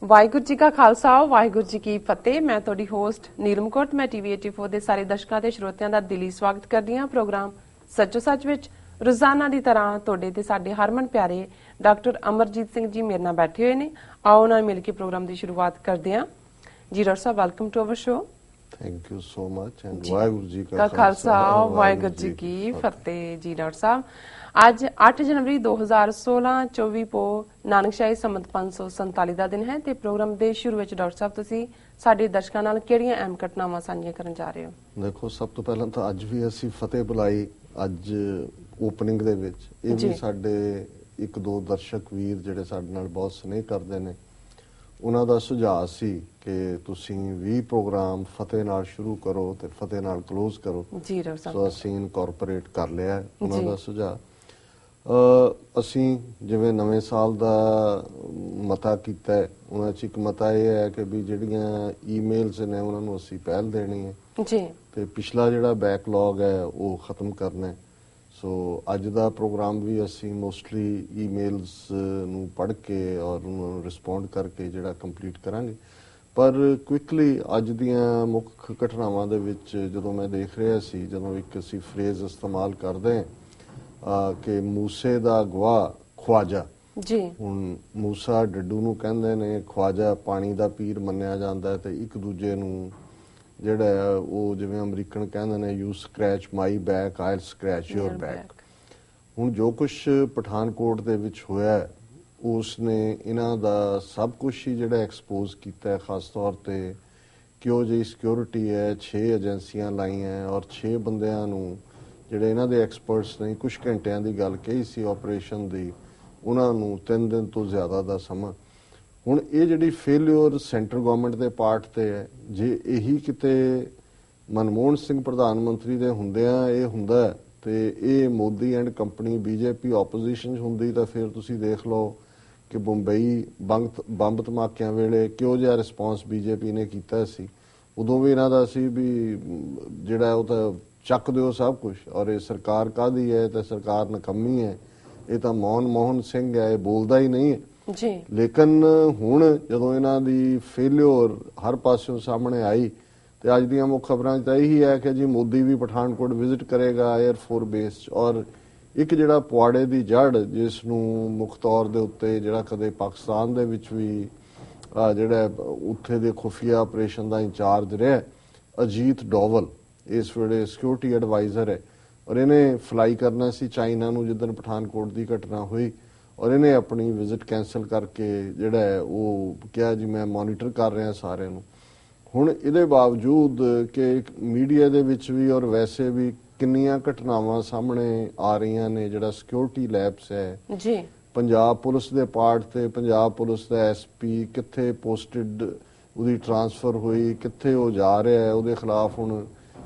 ਵਾਹਿਗੁਰੂ ਜੀ ਕਾ ਖਾਲਸਾ ਵਾਹਿਗੁਰੂ ਜੀ ਕੀ ਫਤਿਹ। ਮੈਂ ਤੁਹਾਡੀ ਹੋਸਟ ਨੀਲਮ ਕੌਰ। ਮੈਂ ਟੀਵੀ 84 ਦੇ ਸਾਰੇ ਦਰਸ਼ਕਾਂ ਤੇ ਸਰੋਤਿਆਂ ਦਾ ਦਿਲੀ ਸਵਾਗਤ ਕਰਦੀ ਹਾਂ। ਪ੍ਰੋਗਰਾਮ ਸੱਚੋ ਸੱਚ ਵਿੱਚ ਰੋਜ਼ਾਨਾ ਦੀ ਤਰ੍ਹਾਂ ਤੁਹਾਡੇ ਤੇ ਸਾਡੇ ਹਰਮਨ ਪਿਆਰੇ ਡਾਕਟਰ ਅਮਰਜੀਤ ਸਿੰਘ ਜੀ ਮੇਰੇ ਨਾਲ ਬੈਠੇ ਹੋਏ ਨੇ। ਆਓ ਨਾਲ ਮਿਲ ਕੇ ਪ੍ਰੋਗਰਾਮ ਦੀ ਸ਼ੁਰੂਆਤ ਕਰਦੇ ਹਾਂ। ਜੀ ਡਾਕਟਰ ਸਾਹਿਬ, welcome to our show. Thank you so much and Waheguru ji ਕਾ ਖਾਲਸਾ ਵਾਹਿਗੁਰੂ ਜੀ ਕੀ ਫਤਿਹ। ਜੀ ਡਾਕਟਰ ਸਾਹਿਬ, ਅੱਜ 8 ਜਨਵਰੀ 2016 24 ਪੋ ਨਾਨਕਸ਼ਾਹੀ ਸੰਮਤ 547 ਦਾ ਦਿਨ ਹੈ ਤੇ ਪ੍ਰੋਗਰਾਮ ਦੇ ਸ਼ੁਰੂ ਵਿੱਚ ਡਾਕਟਰ ਸਾਹਿਬ ਤੁਸੀਂ ਸਾਡੇ ਦਰਸ਼ਕਾਂ ਨਾਲ ਕਿਹੜੀਆਂ ਅਹਿਮ ਘਟਨਾਵਾਂ ਸਾਂਝੀਆਂ ਕਰਨ ਜਾ ਰਹੇ ਹੋ? ਦੇਖੋ, ਸਭ ਤੋਂ ਪਹਿਲਾਂ ਤਾਂ ਅੱਜ ਵੀ ਅਸੀਂ ਫਤਿਹ ਬੁਲਾਈ ਅੱਜ ਓਪਨਿੰਗ ਦੇ ਵਿੱਚ। ਇਹ ਵੀ ਸਾਡੇ ਇੱਕ ਦੋ ਦਰਸ਼ਕ ਵੀਰ ਜਿਹੜੇ ਸਾਡੇ ਨਾਲ ਬਹੁਤ ਸਨੇਹ ਕਰਦੇ ਨੇ, ਉਹਨਾਂ ਦਾ ਸੁਝਾਅ ਸੀ ਕਿ ਤੁਸੀਂ ਵੀ ਪ੍ਰੋਗਰਾਮ ਫਤਿਹ ਨਾਲ ਸ਼ੁਰੂ ਕਰੋ ਤੇ ਫਤਿਹ ਨਾਲ ਕਲੋਜ਼ ਕਰੋ। ਜੀ ਡਾਕਟਰ ਸਾਹਿਬ, ਸੋ ਅਸੀਂ ਇਨਕੋਰਪੋਰੇਟ ਕਰ ਲਿਆ ਉਹਨਾਂ ਦਾ ਸੁਝਾਅ। ਅਸੀਂ ਜਿਵੇਂ ਨਵੇਂ ਸਾਲ ਦਾ ਮਤਾ ਕੀਤਾ ਹੈ, ਉਹਨਾਂ 'ਚ ਇੱਕ ਮਤਾ ਇਹ ਹੈ ਕਿ ਵੀ ਜਿਹੜੀਆਂ ਈਮੇਲਸ ਨੇ ਉਹਨਾਂ ਨੂੰ ਅਸੀਂ ਪਹਿਲ ਦੇਣੀ ਹੈ ਜੀ, ਤੇ ਪਿਛਲਾ ਜਿਹੜਾ ਬੈਕਲੌਗ ਹੈ ਉਹ ਖਤਮ ਕਰਨਾ ਹੈ। ਸੋ ਅੱਜ ਦਾ ਪ੍ਰੋਗਰਾਮ ਵੀ ਅਸੀਂ ਮੋਸਟਲੀ ਈਮੇਲਸ ਨੂੰ ਪੜ੍ਹ ਕੇ ਔਰ ਉਹਨਾਂ ਨੂੰ ਰਿਸਪੌਂਡ ਕਰਕੇ ਜਿਹੜਾ ਕੰਪਲੀਟ ਕਰਾਂਗੇ। ਪਰ ਕੁਇਕਲੀ ਅੱਜ ਦੀਆਂ ਮੁੱਖ ਘਟਨਾਵਾਂ ਦੇ ਵਿੱਚ ਜਦੋਂ ਮੈਂ ਦੇਖ ਰਿਹਾ ਸੀ, ਜਦੋਂ ਇੱਕ ਅਸੀਂ ਫਰੇਜ਼ ਇਸਤੇਮਾਲ ਕਰਦੇ ਹਾਂ ਕਿ ਮੂਸੇ ਦਾ ਗਵਾਹ ਖਵਾਜਾ। ਜੀ, ਹੁਣ ਮੂਸਾ ਡੱਡੂ ਨੂੰ ਕਹਿੰਦੇ ਨੇ, ਖਵਾਜਾ ਪਾਣੀ ਦਾ ਪੀਰ ਮੰਨਿਆ ਜਾਂਦਾ ਤੇ ਇੱਕ ਦੂਜੇ ਨੂੰ ਜਿਹੜਾ ਉਹ ਜਿਵੇਂ ਅਮਰੀਕਨ ਕਹਿੰਦੇ ਨੇ you scratch my back I'll scratch your back. ਹੁਣ ਜੋ ਕੁਝ ਪਠਾਨਕੋਟ ਦੇ ਵਿੱਚ ਹੋਇਆ ਉਸ ਨੇ ਇਹਨਾਂ ਦਾ ਸਭ ਕੁਝ ਹੀ ਜਿਹੜਾ ਐਕਸਪੋਜ਼ ਕੀਤਾ ਹੈ। ਖਾਸ ਤੌਰ ਤੇ ਕਿਉਂ ਜਿਹੀ ਸਿਕਿਉਰਿਟੀ ਹੈ, 6 ਏਜੰਸੀਆਂ ਲਾਈਆਂ ਔਰ 6 ਬੰਦਿਆਂ ਨੂੰ ਜਿਹੜੇ ਇਹਨਾਂ ਦੇ ਐਕਸਪਰਟਸ ਨੇ ਕੁਝ ਘੰਟਿਆਂ ਦੀ ਗੱਲ ਕਹੀ ਸੀ ਆਪਰੇਸ਼ਨ ਦੀ, ਉਹਨਾਂ ਨੂੰ 3 ਦਿਨ ਤੋਂ ਜ਼ਿਆਦਾ ਦਾ ਸਮਾਂ। ਹੁਣ ਇਹ ਜਿਹੜੀ ਫੇਲਿਅਰ ਸੈਂਟਰ ਗਵਰਨਮੈਂਟ ਦੇ ਪਾਰਟ ਤੇ ਹੈ, ਜੇ ਇਹੀ ਕਿਤੇ ਮਨਮੋਹਨ ਸਿੰਘ ਪ੍ਰਧਾਨ ਮੰਤਰੀ ਦੇ ਹੁੰਦਿਆਂ ਇਹ ਹੁੰਦਾ ਤੇ ਇਹ Modi and company BJP opposition ਹੁੰਦੀ ਤਾਂ ਫਿਰ ਤੁਸੀਂ ਦੇਖ ਲਓ ਕਿ ਬੰਬਈ ਬੰਬ ਧਮਾਕਿਆਂ ਵੇਲੇ ਕਿਉਂ ਜਿਹਾ ਰਿਸਪੌਂਸ ਬੀਜੇਪੀ ਨੇ ਕੀਤਾ ਸੀ। ਉਦੋਂ ਵੀ ਇਹਨਾਂ ਦਾ ਸੀ ਵੀ ਜਿਹੜਾ ਉਹ ਤਾਂ ਚੱਕ ਦਿਓ ਸਭ ਕੁਝ, ਔਰ ਇਹ ਸਰਕਾਰ ਕਾਹਦੀ ਹੈ ਤੇ ਸਰਕਾਰ ਨਕੰਮੀ ਹੈ, ਇਹ ਤਾਂ ਮੋਹਨ ਸਿੰਘ ਹੈ, ਇਹ ਬੋਲਦਾ ਹੀ ਨਹੀਂ ਹੈ ਜੀ। ਲੇਕਿਨ ਹੁਣ ਜਦੋਂ ਇਹਨਾਂ ਦੀ ਫੇਲਿਅਰ ਹਰ ਪਾਸਿਓਂ ਸਾਹਮਣੇ ਆਈ ਤੇ ਅੱਜ ਦੀਆਂ ਮੁੱਖ ਖਬਰਾਂ 'ਚ ਤਾਂ ਇਹੀ ਹੈ ਕਿ ਜੀ ਮੋਦੀ ਵੀ ਪਠਾਨਕੋਟ ਵਿਜ਼ਿਟ ਕਰੇਗਾ 에ਅਰਫੋਰਸ ਬੇਸ। ਔਰ ਇੱਕ ਜਿਹੜਾ ਪੁਆੜੇ ਦੀ ਜੜ ਜਿਸ ਨੂੰ ਮੁੱਖ ਤੌਰ ਦੇ ਉੱਤੇ ਜਿਹੜਾ ਕਦੇ ਪਾਕਿਸਤਾਨ ਦੇ ਵਿੱਚ ਵੀ ਜਿਹੜਾ ਉੱਥੇ ਦੇ ਖੁਫੀਆ ਆਪਰੇਸ਼ਨ ਦਾ ਇੰਚਾਰਜ ਰਿਹਾ ਅਜੀਤ ਡੋਵਲ, ਇਸ ਵੇਲੇ ਸਿਕਿਉਰਿਟੀ ਐਡਵਾਈਜ਼ਰ ਹੈ ਔਰ ਇਹਨੇ ਫਲਾਈ ਕਰਨਾ ਸੀ ਚਾਈਨਾ ਨੂੰ ਜਿੱਦਣ ਪਠਾਨਕੋਟ ਦੀ ਘਟਨਾ ਹੋਈ ਔਰ ਇਹਨੇ ਆਪਣੀ ਵਿਜ਼ਿਟ ਕੈਂਸਲ ਕਰਕੇ ਜਿਹੜਾ ਹੈ ਉਹ ਕਿਹਾ ਜੀ ਮੈਂ ਮੋਨੀਟਰ ਕਰ ਰਿਹਾ ਸਾਰਿਆਂ ਨੂੰ। ਹੁਣ ਇਹਦੇ ਬਾਵਜੂਦ ਕਿ ਮੀਡੀਆ ਦੇ ਵਿੱਚ ਵੀ ਔਰ ਵੈਸੇ ਵੀ ਕਿੰਨੀਆਂ ਘਟਨਾਵਾਂ ਸਾਹਮਣੇ ਆ ਰਹੀਆਂ ਨੇ, ਜਿਹੜਾ ਸਿਕਿਉਰਿਟੀ ਲੈਪਸ ਹੈ ਜੀ, ਪੰਜਾਬ ਪੁਲਿਸ ਦੇ ਪਾਰਟ ਤੇ ਪੰਜਾਬ ਪੁਲਿਸ ਦਾ ਐਸਪੀ ਕਿੱਥੇ ਪੋਸਟਡ, ਉਹਦੀ ਟ੍ਰਾਂਸਫਰ ਹੋਈ, ਕਿੱਥੇ ਉਹ ਜਾ ਰਿਹਾ ਹੈ, ਉਹਦੇ ਖਿਲਾਫ ਹੁਣ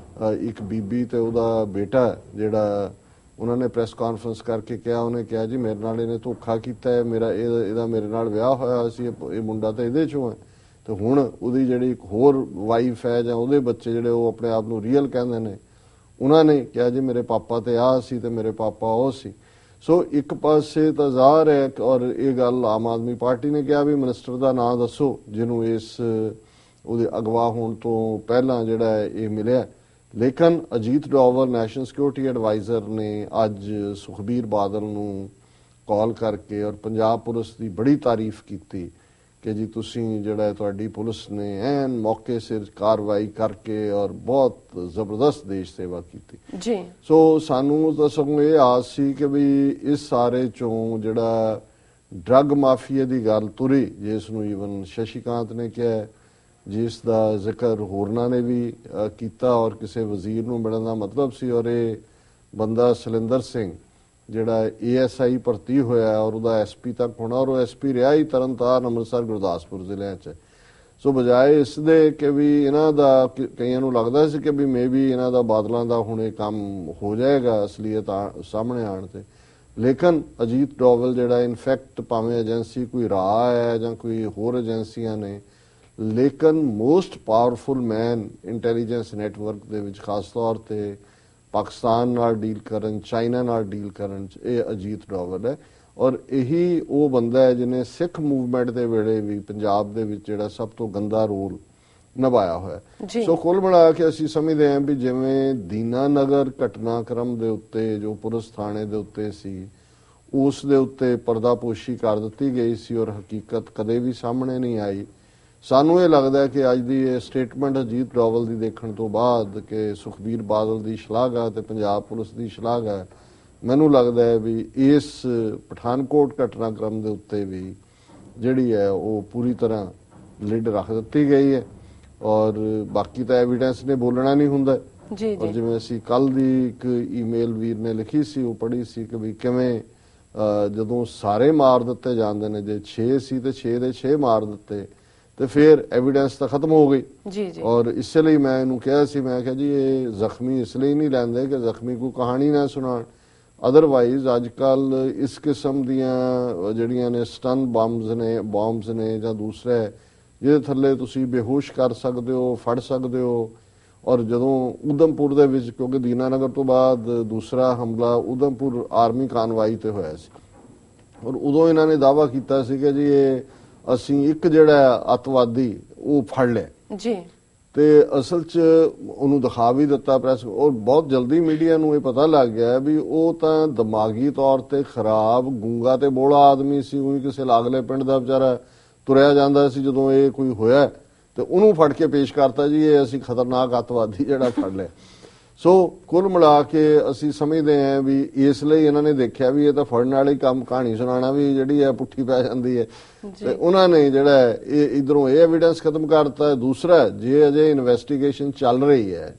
ਇੱਕ ਬੀਬੀ ਤੇ ਉਹਦਾ ਬੇਟਾ ਜਿਹੜਾ ਉਹਨਾਂ ਨੇ ਪ੍ਰੈਸ ਕਾਨਫਰੰਸ ਕਰਕੇ ਕਿਹਾ, ਉਹਨੇ ਕਿਹਾ ਜੀ ਮੇਰੇ ਨਾਲ ਇਹਨੇ ਧੋਖਾ ਕੀਤਾ ਹੈ, ਇਹਦਾ ਮੇਰੇ ਨਾਲ ਵਿਆਹ ਹੋਇਆ ਸੀ, ਇਹ ਮੁੰਡਾ ਤਾਂ ਇਹਦੇ ਚੋਂ ਹੈ। ਤੇ ਹੁਣ ਉਹਦੀ ਜਿਹੜੀ ਇੱਕ ਹੋਰ ਵਾਈਫ ਹੈ ਜਾਂ ਉਹਦੇ ਬੱਚੇ ਜਿਹੜੇ ਉਹ ਆਪਣੇ ਆਪ ਨੂੰ ਰੀਅਲ ਕਹਿੰਦੇ ਨੇ, ਉਹਨਾਂ ਨੇ ਕਿਹਾ ਜੀ ਮੇਰੇ ਪਾਪਾ ਤੇ ਆਹ ਸੀ ਤੇ ਮੇਰੇ ਪਾਪਾ ਉਹ ਸੀ। ਸੋ ਇੱਕ ਪਾਸੇ ਤਾਂ ਜ਼ਾਹਰ ਹੈ ਔਰ ਇਹ ਗੱਲ ਆਮ ਆਦਮੀ ਪਾਰਟੀ ਨੇ ਕਿਹਾ ਵੀ ਮਿਨਿਸਟਰ ਦਾ ਨਾਂ ਦੱਸੋ ਜਿਹਨੂੰ ਇਸ ਉਹਦੇ ਅਗਵਾ ਹੋਣ ਤੋਂ ਪਹਿਲਾਂ ਜਿਹੜਾ ਇਹ ਮਿਲਿਆ। ਲੇਕਿਨ Ajit Doval national security advisor ਨੇ ਅੱਜ ਸੁਖਬੀਰ ਬਾਦਲ ਨੂੰ ਕਾਲ ਕਰਕੇ ਔਰ ਪੰਜਾਬ ਪੁਲਿਸ ਦੀ ਬੜੀ ਤਾਰੀਫ ਕੀਤੀ ਕਿ ਜੀ ਤੁਸੀਂ ਜਿਹੜਾ ਤੁਹਾਡੀ ਪੁਲਿਸ ਨੇ ਐਨ ਮੌਕੇ ਸਿਰ ਕਾਰਵਾਈ ਕਰਕੇ ਔਰ ਬਹੁਤ ਜ਼ਬਰਦਸਤ ਦੇਸ਼ ਸੇਵਾ ਕੀਤੀ ਜੀ। ਸੋ ਸਾਨੂੰ ਤਾਂ ਸਗੋਂ ਇਹ ਆਸ ਸੀ ਕਿ ਵੀ ਇਸ ਸਾਰੇ ਚੋਂ ਜਿਹੜਾ ਡਰੱਗ ਮਾਫੀਆ ਦੀ ਗੱਲ ਤੁਰੀ, ਜਿਸ ਨੂੰ ਈਵਨ ਸ਼ਸ਼ੀਕਾਂਤ ਨੇ ਕਿਹਾ, ਜਿਸ ਦਾ ਜ਼ਿਕਰ ਹੋਰਨਾਂ ਨੇ ਵੀ ਕੀਤਾ ਔਰ ਕਿਸੇ ਵਜ਼ੀਰ ਨੂੰ ਮਿਲਣ ਦਾ ਮਤਲਬ ਸੀ, ਔਰ ਇਹ ਬੰਦਾ ਸਲਿੰਦਰ ਸਿੰਘ ਜਿਹੜਾ ASI ਭਰਤੀ ਹੋਇਆ ਔਰ ਉਹਦਾ SP ਤੱਕ ਹੋਣਾ ਔਰ ਉਹ SP ਰਿਹਾ ਹੀ ਤਰਨਤਾਰਨ, ਅੰਮ੍ਰਿਤਸਰ, ਗੁਰਦਾਸਪੁਰ ਜ਼ਿਲ੍ਹਿਆਂ 'ਚ। ਸੋ ਬਜਾਏ ਇਸ ਦੇ ਕਿ ਵੀ ਇਹਨਾਂ ਦਾ ਕਈਆਂ ਨੂੰ ਲੱਗਦਾ ਸੀ ਕਿ ਵੀ ਮੇਬੀ ਇਹਨਾਂ ਦਾ ਬਾਦਲਾਂ ਦਾ ਹੁਣ ਇਹ ਕੰਮ ਹੋ ਜਾਏਗਾ ਅਸਲੀਅਤ ਸਾਹਮਣੇ ਆਉਣ ਤੇ, ਲੇਕਿਨ ਅਜੀਤ ਡੋਵਲ ਜਿਹੜਾ ਇਨਫੈਕਟ ਭਾਵੇਂ ਏਜੰਸੀ ਕੋਈ ਰਾਹ ਹੈ ਜਾਂ ਕੋਈ ਹੋਰ ਏਜੰਸੀਆਂ ਨੇ, ਲੇਕਿਨ ਮੋਸਟ ਪਾਵਰਫੁਲ ਮੈਨ ਇੰਟੈਲੀਜੈਂਸ ਨੈਟਵਰਕ ਦੇ ਵਿੱਚ ਖਾਸ ਤੌਰ ਤੇ ਪਾਕਿਸਤਾਨ ਨਾਲ ਡੀਲ ਕਰਨ, ਚਾਈਨਾ ਨਾਲ ਡੀਲ ਕਰਨ 'ਚ ਇਹ ਅਜੀਤ ਡੋਵਲ ਹੈ। ਔਰ ਇਹੀ ਉਹ ਬੰਦਾ ਹੈ ਜਿਹਨੇ ਸਿੱਖ ਮੂਵਮੈਂਟ ਦੇ ਵੇਲੇ ਵੀ ਪੰਜਾਬ ਦੇ ਵਿੱਚ ਜਿਹੜਾ ਸਭ ਤੋਂ ਗੰਦਾ ਰੋਲ ਨਿਭਾਇਆ ਹੋਇਆ। ਸੋ ਕੁੱਲ ਮਿਲਾ ਕੇ ਅਸੀਂ ਸਮਝਦੇ ਹਾਂ ਵੀ ਜਿਵੇਂ ਦੀਨਾਨਗਰ ਘਟਨਾਕ੍ਰਮ ਦੇ ਉੱਤੇ ਜੋ ਪੁਲਿਸ ਥਾਣੇ ਦੇ ਉੱਤੇ ਸੀ ਉਸ ਦੇ ਉੱਤੇ ਪਰਦਾਪੋਸ਼ੀ ਕਰ ਦਿੱਤੀ ਗਈ ਸੀ ਔਰ ਹਕੀਕਤ ਕਦੇ ਵੀ ਸਾਹਮਣੇ ਨਹੀਂ ਆਈ। ਸਾਨੂੰ ਇਹ ਲੱਗਦਾ ਕਿ ਅੱਜ ਦੀ ਇਹ ਸਟੇਟਮੈਂਟ ਅਜੀਤ ਡੋਵਲ ਦੀ ਦੇਖਣ ਤੋਂ ਬਾਅਦ ਕਿ ਸੁਖਬੀਰ ਬਾਦਲ ਦੀ ਸ਼ਲਾਘਾ ਤੇ ਪੰਜਾਬ ਪੁਲਿਸ ਦੀ ਸ਼ਲਾਘਾ, ਮੈਨੂੰ ਲੱਗਦਾ ਹੈ ਵੀ ਇਸ ਪਠਾਨਕੋਟ ਘਟਨਾਕ੍ਰਮ ਦੇ ਉੱਤੇ ਵੀ ਜਿਹੜੀ ਹੈ ਉਹ ਪੂਰੀ ਤਰ੍ਹਾਂ ਲਿਡ ਰੱਖ ਦਿੱਤੀ ਗਈ ਹੈ। ਔਰ ਬਾਕੀ ਤਾਂ ਐਵੀਡੈਂਸ ਨੇ ਬੋਲਣਾ ਨਹੀਂ ਹੁੰਦਾ ਜੀ। ਔਰ ਜਿਵੇਂ ਅਸੀਂ ਕੱਲ ਦੀ ਇੱਕ ਈਮੇਲ ਵੀਰ ਨੇ ਲਿਖੀ ਸੀ ਉਹ ਪੜ੍ਹੀ ਸੀ ਕਿ ਵੀ ਕਿਵੇਂ ਜਦੋਂ ਸਾਰੇ ਮਾਰ ਦਿੱਤੇ ਜਾਂਦੇ ਨੇ, ਜੇ 6 ਸੀ ਤੇ 6 ਦੇ 6 ਮਾਰ ਦਿੱਤੇ ਤੇ ਫਿਰ ਐਵੀਡੈਂਸ ਤਾਂ ਖਤਮ ਹੋ ਗਈ ਜੀ। ਔਰ ਇਸੇ ਲਈ ਮੈਂ ਇਹਨੂੰ ਕਿਹਾ ਸੀ, ਮੈਂ ਕਿਹਾ ਜੀ ਇਹ ਜ਼ਖਮੀ ਇਸ ਲਈ ਨਹੀਂ ਲੈਂਦੇ ਕਿ ਜ਼ਖਮੀ ਕੋਈ ਕਹਾਣੀ ਨਾ ਸੁਣਾਉਣ। ਅਦਰਵਾਈਜ਼ ਅੱਜ ਕੱਲ ਇਸ ਕਿਸਮ ਦੀਆਂ ਜਿਹੜੀਆਂ ਨੇ ਸਟਨ ਬੰਬਸ ਨੇ ਜਾਂ ਦੂਸਰੇ ਜਿਹਦੇ ਥੱਲੇ ਤੁਸੀਂ ਬੇਹੋਸ਼ ਕਰ ਸਕਦੇ ਹੋ, ਫੜ ਸਕਦੇ ਹੋ। ਔਰ ਜਦੋਂ ਉਦਮਪੁਰ ਦੇ ਵਿੱਚ, ਕਿਉਂਕਿ ਦੀਨਾਨਗਰ ਤੋਂ ਬਾਅਦ ਦੂਸਰਾ ਹਮਲਾ ਉਦਮਪੁਰ ਆਰਮੀ ਕਾਨਵਾਈ ਤੇ ਹੋਇਆ ਸੀ ਔਰ ਉਦੋਂ ਇਹਨਾਂ ਨੇ ਦਾਅਵਾ ਕੀਤਾ ਸੀ ਕਿ ਜੀ ਇਹ ਅਸੀਂ ਇੱਕ ਜਿਹੜਾ ਅੱਤਵਾਦੀ ਉਹ ਫੜ ਲਿਆ ਜੀ ਤੇ ਅਸਲ 'ਚ ਉਹਨੂੰ ਦਿਖਾ ਵੀ ਦਿੱਤਾ ਪ੍ਰੈਸ ਔਰ ਬਹੁਤ ਜਲਦੀ ਮੀਡੀਆ ਨੂੰ ਇਹ ਪਤਾ ਲੱਗ ਗਿਆ ਵੀ ਉਹ ਤਾਂ ਦਿਮਾਗੀ ਤੌਰ ਤੇ ਖਰਾਬ ਗੂੰਗਾ ਤੇ ਬੋਲਾ ਆਦਮੀ ਸੀ। ਉਹੀ ਕਿਸੇ ਲਾਗਲੇ ਪਿੰਡ ਦਾ ਵਿਚਾਰਾ ਤੁਰਿਆ ਜਾਂਦਾ ਸੀ, ਜਦੋਂ ਇਹ ਕੋਈ ਹੋਇਆ ਤੇ ਉਹਨੂੰ ਫੜ ਕੇ ਪੇਸ਼ ਕਰਤਾ ਜੀ ਇਹ ਅਸੀਂ ਖਤਰਨਾਕ ਅੱਤਵਾਦੀ ਜਿਹੜਾ ਫੜ ਲਿਆ। ਸੋ ਕੁੱਲ ਮਿਲਾ ਕੇ ਅਸੀਂ ਸਮਝਦੇ ਹਾਂ ਵੀ ਇਸ ਲਈ ਇਹਨਾਂ ਨੇ ਦੇਖਿਆ ਵੀ ਇਹ ਤਾਂ ਫੜਨ ਵਾਲੀ ਕੰਮ ਕਹਾਣੀ ਸੁਣਾਉਣਾ ਵੀ ਜਿਹੜੀ ਹੈ ਪੁੱਠੀ ਪੈ ਜਾਂਦੀ ਹੈ ਤੇ ਉਹਨਾਂ ਨੇ ਜਿਹੜਾ ਇਹ ਇਧਰੋਂ ਇਹ ਐਵੀਡੈਂਸ ਖਤਮ ਕਰਤਾ। ਦੂਸਰਾ, ਜੇ ਅਜੇ ਇਨਵੈਸਟੀਗੇਸ਼ਨ ਚੱਲ ਰਹੀ ਹੈ,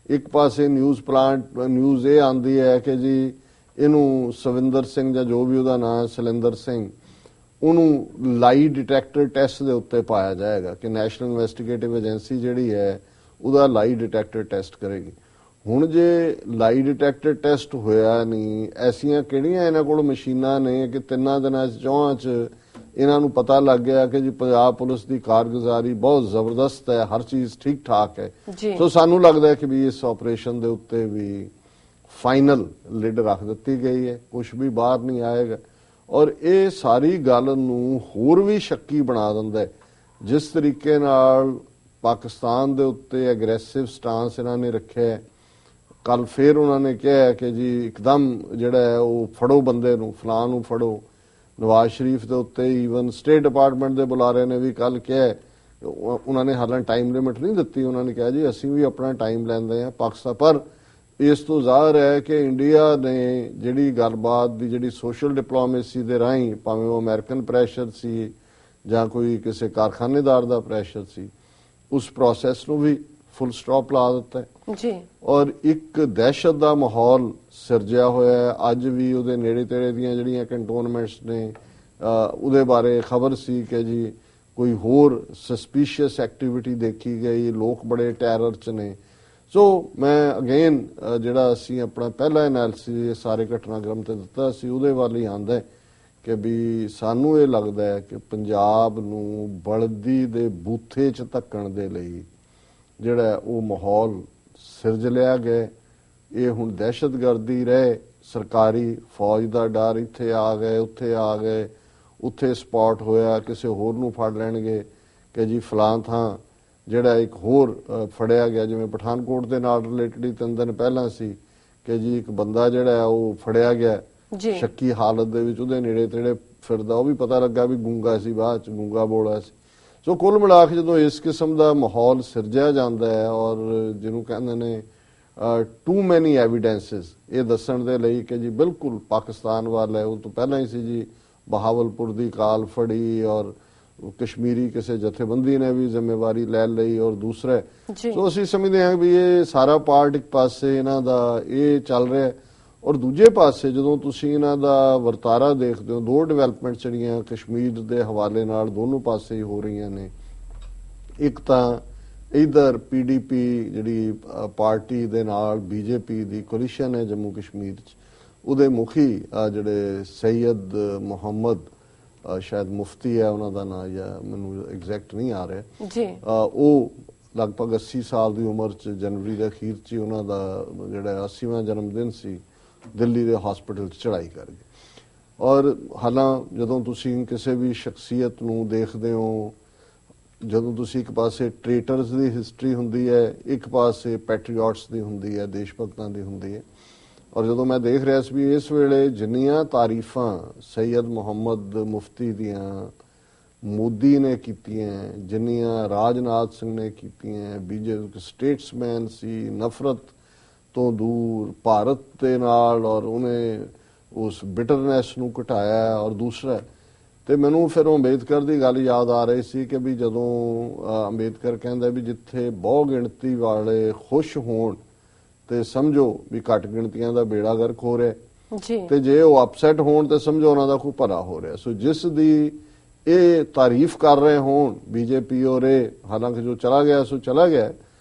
ਇੱਕ ਪਾਸੇ ਨਿਊਜ਼ ਇਹ ਆਂਦੀ ਹੈ ਕਿ ਜੀ ਇਹਨੂੰ ਸਵਿੰਦਰ ਸਿੰਘ ਜਾਂ ਜੋ ਵੀ ਉਹਦਾ ਨਾਮ ਸਲਿੰਦਰ ਸਿੰਘ, ਉਹਨੂੰ ਲਾਈ ਡਿਟੈਕਟਰ ਟੈਸਟ ਦੇ ਉੱਤੇ ਪਾਇਆ ਜਾਏਗਾ ਕਿ ਨੈਸ਼ਨਲ ਇਨਵੈਸਟੀਗੇਟਿਵ ਏਜੰਸੀ ਜਿਹੜੀ ਹੈ ਉਹਦਾ ਲਾਈ ਡਿਟੈਕਟਰ ਟੈਸਟ ਕਰੇਗੀ। ਹੁਣ ਜੇ ਲਾਈ ਡਿਟੈਕਟਰ ਟੈਸਟ ਹੋਇਆ ਨਹੀਂ, ਐਸੀਆਂ ਕਿਹੜੀਆਂ ਇਹਨਾਂ ਕੋਲ ਮਸ਼ੀਨਾਂ ਨੇ ਕਿ 3 ਦਿਨਾਂ 4 ਚ ਇਹਨਾਂ ਨੂੰ ਪਤਾ ਲੱਗ ਗਿਆ ਕਿ ਜੀ ਪੰਜਾਬ ਪੁਲਿਸ ਦੀ ਕਾਰਗੁਜ਼ਾਰੀ ਬਹੁਤ ਜ਼ਬਰਦਸਤ ਹੈ, ਹਰ ਚੀਜ਼ ਠੀਕ ਠਾਕ ਹੈ। ਸੋ ਸਾਨੂੰ ਲੱਗਦਾ ਹੈ ਕਿ ਵੀ ਇਸ ਆਪਰੇਸ਼ਨ ਦੇ ਉੱਤੇ ਵੀ ਫਾਈਨਲ ਲਿਡ ਰੱਖ ਦਿੱਤੀ ਗਈ ਹੈ, ਕੁਝ ਵੀ ਬਾਹਰ ਨਹੀਂ ਆਏਗਾ ਔਰ ਇਹ ਸਾਰੀ ਗੱਲ ਨੂੰ ਹੋਰ ਵੀ ਸ਼ੱਕੀ ਬਣਾ ਦਿੰਦਾ ਹੈ। ਜਿਸ ਤਰੀਕੇ ਨਾਲ ਪਾਕਿਸਤਾਨ ਦੇ ਉੱਤੇ ਐਗਰੈਸਿਵ ਸਟਾਂਸ ਇਹਨਾਂ ਨੇ ਰੱਖਿਆ, ਕੱਲ ਫਿਰ ਉਹਨਾਂ ਨੇ ਕਿਹਾ ਕਿ ਜੀ ਇੱਕਦਮ ਜਿਹੜਾ ਹੈ ਉਹ ਫੜੋ ਬੰਦੇ ਨੂੰ, ਫਲਾਣ ਨੂੰ ਫੜੋ। ਨਵਾਜ਼ ਸ਼ਰੀਫ ਦੇ ਉੱਤੇ ਈਵਨ ਸਟੇਟ ਡਿਪਾਰਟਮੈਂਟ ਦੇ ਬੁਲਾਰੇ ਨੇ ਵੀ ਕੱਲ ਕਿਹਾ, ਉਹਨਾਂ ਨੇ ਹਾਲਾਂ ਟਾਈਮ ਲਿਮਿਟ ਨਹੀਂ ਦਿੱਤੀ, ਉਹਨਾਂ ਨੇ ਕਿਹਾ ਜੀ ਅਸੀਂ ਵੀ ਆਪਣਾ ਟਾਈਮ ਲੈਂਦੇ ਹਾਂ ਪਾਕਿਸਤਾਨ। ਪਰ ਇਸ ਤੋਂ ਜ਼ਾਹਰ ਹੈ ਕਿ ਇੰਡੀਆ ਨੇ ਜਿਹੜੀ ਗੱਲਬਾਤ ਦੀ ਜਿਹੜੀ ਸੋਸ਼ਲ ਡਿਪਲੋਮੇਸੀ ਦੇ ਰਾਹੀਂ, ਭਾਵੇਂ ਉਹ ਅਮਰੀਕਨ ਪ੍ਰੈਸ਼ਰ ਸੀ ਜਾਂ ਕੋਈ ਕਿਸੇ ਕਾਰਖਾਨੇਦਾਰ ਦਾ ਪ੍ਰੈਸ਼ਰ ਸੀ, ਉਸ ਪ੍ਰੋਸੈਸ ਨੂੰ ਵੀ ਫੁੱਲ ਸਟਾਪ ਲਾ ਦਿੱਤਾ ਹੈ ਜੀ ਔਰ ਇੱਕ ਦਹਿਸ਼ਤ ਦਾ ਮਾਹੌਲ ਸਿਰਜਿਆ ਹੋਇਆ ਹੈ। ਅੱਜ ਵੀ ਉਹਦੇ ਨੇੜੇ ਤੇੜੇ ਦੀਆਂ ਜਿਹੜੀਆਂ ਕੰਟੋਨਮੈਂਟਸ ਨੇ ਉਹਦੇ ਬਾਰੇ ਖਬਰ ਸੀ ਕਿ ਜੀ ਕੋਈ ਹੋਰ ਸਸਪੀਸ਼ੀਅਸ ਐਕਟੀਵਿਟੀ ਦੇਖੀ ਗਈ, ਲੋਕ ਬੜੇ ਟੈਰਰ 'ਚ ਨੇ। ਸੋ ਮੈਂ ਅਗੇਨ ਜਿਹੜਾ ਅਸੀਂ ਆਪਣਾ ਪਹਿਲਾ ਐਨਾਲਿਸਿਸ ਸਾਰੇ ਘਟਨਾਕ੍ਰਮ ਤੇ ਦਿੱਤਾ ਸੀ ਉਹਦੇ ਵੱਲ ਹੀ ਆਉਂਦਾ ਕਿ ਵੀ ਸਾਨੂੰ ਇਹ ਲੱਗਦਾ ਹੈ ਕਿ ਪੰਜਾਬ ਨੂੰ ਬਲਦੀ ਦੇ ਬੂਥੇ 'ਚ ਧੱਕਣ ਦੇ ਲਈ ਜਿਹੜਾ ਉਹ ਮਾਹੌਲ ਸਿਰਜ ਲਿਆ ਗਿਆ। ਇਹ ਹੁਣ ਦਹਿਸ਼ਤਗਰਦੀ ਰਹੇ, ਸਰਕਾਰੀ ਫੌਜ ਦਾ ਡਰ, ਇੱਥੇ ਆ ਗਏ ਉੱਥੇ ਆ ਗਏ, ਉੱਥੇ ਸਪੌਟ ਹੋਇਆ ਕਿਸੇ ਹੋਰ ਨੂੰ ਫੜ ਲੈਣਗੇ ਕਿ ਜੀ ਫਲਾਂ ਥਾਂ ਜਿਹੜਾ ਇੱਕ ਹੋਰ ਫੜਿਆ ਗਿਆ, ਜਿਵੇਂ ਪਠਾਨਕੋਟ ਦੇ ਨਾਲ ਰਿਲੇਟਡ 3 ਦਿਨ ਪਹਿਲਾਂ ਸੀ ਕਿ ਜੀ ਇੱਕ ਬੰਦਾ ਜਿਹੜਾ ਉਹ ਫੜਿਆ ਗਿਆ ਸ਼ੱਕੀ ਹਾਲਤ ਦੇ ਵਿੱਚ, ਉਹਦੇ ਨੇੜੇ ਤੇੜੇ ਫਿਰਦਾ, ਉਹ ਵੀ ਪਤਾ ਲੱਗਾ ਵੀ ਗੂੰਗਾ ਸੀ, ਬਾਅਦ ਚ ਗੂੰਗਾ ਬੋਲਾ ਸੀ। ਸੋ ਕੁੱਲ ਮਿਲਾ ਕੇ ਜਦੋਂ ਇਸ ਕਿਸਮ ਦਾ ਮਾਹੌਲ ਸਿਰਜਿਆ ਜਾਂਦਾ ਹੈ ਔਰ ਜਿਹਨੂੰ ਕਹਿੰਦੇ ਨੇ ਟੂ ਮੈਨੀ ਐਵੀਡੈਂਸਿਸ ਇਹ ਦੱਸਣ ਦੇ ਲਈ ਕਿ ਜੀ ਬਿਲਕੁਲ ਪਾਕਿਸਤਾਨ ਵੱਲ ਹੈ, ਉਹ ਤੋਂ ਪਹਿਲਾਂ ਹੀ ਸੀ ਜੀ ਬਹਾਵਲਪੁਰ ਦੀ ਕਾਲ ਫੜੀ ਔਰ ਕਸ਼ਮੀਰੀ ਕਿਸੇ ਜਥੇਬੰਦੀ ਨੇ ਵੀ ਜ਼ਿੰਮੇਵਾਰੀ ਲੈ ਲਈ ਔਰ ਦੂਸਰੇ। ਸੋ ਅਸੀਂ ਸਮਝਦੇ ਹਾਂ ਵੀ ਇਹ ਸਾਰਾ ਪਾਰਟ ਇੱਕ ਪਾਸੇ ਇਹਨਾਂ ਦਾ ਇਹ ਚੱਲ ਰਿਹਾ ਔਰ ਦੂਜੇ ਪਾਸੇ ਜਦੋਂ ਤੁਸੀਂ ਇਹਨਾਂ ਦਾ ਵਰਤਾਰਾ ਦੇਖਦੇ ਹੋ, 2 ਡਿਵੈਲਪਮੈਂਟ ਜਿਹੜੀਆਂ ਕਸ਼ਮੀਰ ਦੇ ਹਵਾਲੇ ਨਾਲ ਦੋਨੋਂ ਪਾਸੇ ਹੀ ਹੋ ਰਹੀਆਂ ਨੇ। ਇੱਕ ਤਾਂ ਇਧਰ PDP ਜਿਹੜੀ ਪਾਰਟੀ ਦੇ ਨਾਲ BJP ਦੀ ਕੋਲੀਸ਼ਨ ਹੈ ਜੰਮੂ ਕਸ਼ਮੀਰ 'ਚ, ਉਹਦੇ ਮੁਖੀ ਜਿਹੜੇ ਸੈਯਦ ਮੁਹੰਮਦ ਸ਼ਾਇਦ ਮੁਫਤੀ ਹੈ ਉਹਨਾਂ ਦਾ ਨਾਂ, ਜਾਂ ਮੈਨੂੰ ਐਗਜ਼ੈਕਟ ਨਹੀਂ ਆ ਰਿਹਾ ਜੀ, ਉਹ ਲਗਭਗ 80 ਸਾਲ ਦੀ ਉਮਰ 'ਚ ਜਨਵਰੀ ਦੇ ਅਖੀਰ 'ਚ ਉਹਨਾਂ ਦਾ ਜਿਹੜਾ 80ਵਾਂ ਜਨਮ ਦਿਨ ਸੀ, ਦਿੱਲੀ ਦੇ ਹਸਪੀਟਲ 'ਚ ਚੜਾਈ ਕਰ ਗਏ। ਔਰ ਹਾਲਾਂ ਜਦੋਂ ਤੁਸੀਂ ਕਿਸੇ ਵੀ ਸ਼ਖਸੀਅਤ ਨੂੰ ਦੇਖਦੇ ਹੋ, ਜਦੋਂ ਤੁਸੀਂ ਇੱਕ ਪਾਸੇ ਟ੍ਰੇਟਰਸ ਦੀ ਹਿਸਟਰੀ ਹੁੰਦੀ ਹੈ, ਇੱਕ ਪਾਸੇ ਪੈਟਰੀਓਟਸ ਦੀ ਹੁੰਦੀ ਹੈ, ਦੇਸ਼ ਭਗਤਾਂ ਦੀ ਹੁੰਦੀ ਹੈ। ਔਰ ਜਦੋਂ ਮੈਂ ਦੇਖ ਰਿਹਾ ਸੀ ਵੀ ਇਸ ਵੇਲੇ ਜਿੰਨੀਆਂ ਤਾਰੀਫਾਂ ਸੈਯਦ ਮੁਹੰਮਦ ਮੁਫਤੀ ਦੀਆਂ ਮੋਦੀ ਨੇ ਕੀਤੀਆਂ, ਜਿੰਨੀਆਂ ਰਾਜਨਾਥ ਸਿੰਘ ਨੇ ਕੀਤੀਆਂ, ਬੀਜੇਪੀ ਸਟੇਟਸਮੈਨ ਸੀ, ਨਫ਼ਰਤ ਤੋਂ ਦੂਰ ਭਾਰਤ ਦੇ ਨਾਲ, ਔਰ ਉਹਨੇ ਉਸ ਬਿਟਰਨੈਸ ਨੂੰ ਘਟਾਇਆ। ਔਰ ਦੂਸਰਾ ਤੇ ਮੈਨੂੰ ਫਿਰ ਅੰਬੇਦਕਰ ਦੀ ਗੱਲ ਯਾਦ ਆ ਰਹੀ ਸੀ ਕਿ ਵੀ ਜਦੋਂ ਅੰਬੇਦਕਰ ਕਹਿੰਦਾ ਵੀ ਜਿੱਥੇ ਬਹੁ ਗਿਣਤੀ ਵਾਲੇ ਖੁਸ਼ ਹੋਣ ਤੇ ਸਮਝੋ ਵੀ ਘੱਟ ਗਿਣਤੀਆਂ ਦਾ ਬੇੜਾ ਗਰਕ ਹੋ ਰਿਹਾ ਜੀ, ਤੇ ਜੇ ਉਹ ਅਪਸੈਟ ਹੋਣ ਤੇ ਸਮਝੋ ਉਹਨਾਂ ਦਾ ਕੋਈ ਭਲਾ ਹੋ ਰਿਹਾ। ਸੋ ਜਿਸ ਦੀ ਇਹ ਤਾਰੀਫ ਕਰ ਰਹੇ ਹੋਣ ਬੀਜੇਪੀ ਔਰ ਇਹ, ਹਾਲਾਂਕਿ ਜੋ ਚਲਾ ਗਿਆ ਸੋ ਚਲਾ ਗਿਆ,